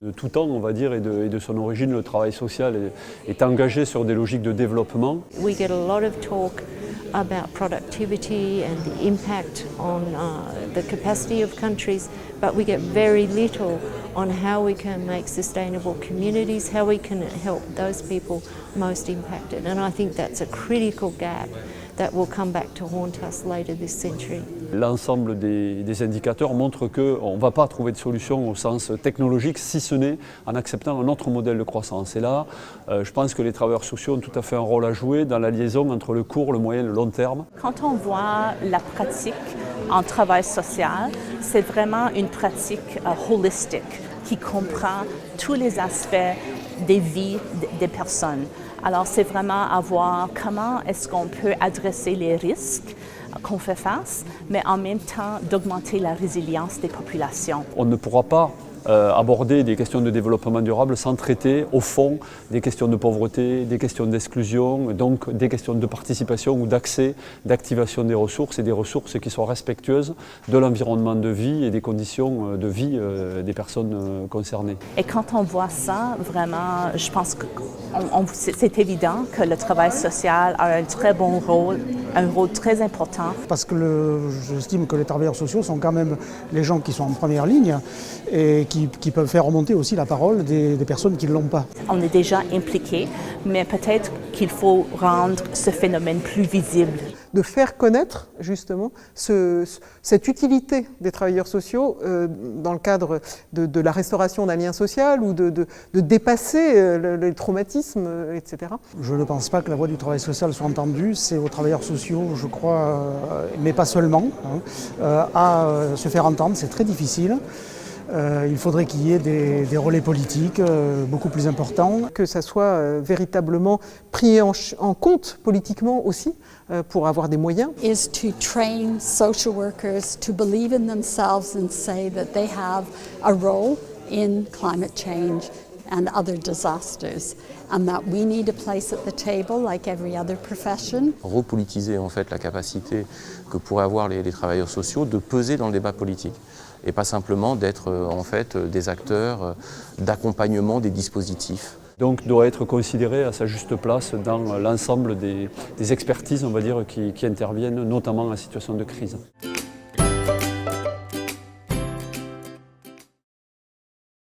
De tout temps, on va dire, et de son origine, le travail social est engagé sur des logiques de développement. We get a lot of talk about productivity and the impact on the capacity of countries, but we get very little on how we can make sustainable communities, how we can help those people most impacted. And I think that's a critical gap that will come back to haunt us later this century. L'ensemble des indicateurs montrent qu'on ne va pas trouver de solution au sens technologique, si ce n'est en acceptant un autre modèle de croissance. Et là, je pense que les travailleurs sociaux ont tout à fait un rôle à jouer dans la liaison entre le court, le moyen et le long terme. Quand on voit la pratique en travail social, c'est vraiment une pratique holistique qui comprend tous les aspects des vies des personnes. Alors c'est vraiment à voir comment est-ce qu'on peut adresser les risques qu'on fait face, mais en même temps d'augmenter la résilience des populations. On ne pourra pas aborder des questions de développement durable sans traiter au fond des questions de pauvreté, des questions d'exclusion, donc des questions de participation ou d'accès, d'activation des ressources et des ressources qui sont respectueuses de l'environnement de vie et des conditions de vie des personnes concernées. Et quand on voit ça, vraiment, je pense que c'est évident que le travail social a un très bon rôle, un rôle très important. Parce que j'estime que les travailleurs sociaux sont quand même les gens qui sont en première ligne et qui peuvent faire remonter aussi la parole des personnes qui ne l'ont pas. On est déjà impliqués, mais peut-être qu'il faut rendre ce phénomène plus visible. De faire connaître justement cette utilité des travailleurs sociaux dans le cadre de la restauration d'un lien social ou de dépasser les traumatismes, etc. Je ne pense pas que la voix du travail social soit entendue. C'est aux travailleurs sociaux, je crois, mais pas seulement, à se faire entendre. C'est très difficile. Il faudrait qu'il y ait des relais politiques beaucoup plus importants. Que ça soit véritablement pris en compte politiquement aussi, pour avoir des moyens. Is to train social workers to believe in themselves and say that they have a role in climate change and other disasters, and that we need a place at the table like every other profession. Repolitiser en fait la capacité que pourraient avoir les travailleurs sociaux de peser dans le débat politique et pas simplement d'être en fait des acteurs d'accompagnement des dispositifs. Donc doit être considéré à sa juste place dans l'ensemble des expertises, on va dire, qui interviennent notamment en situation de crise.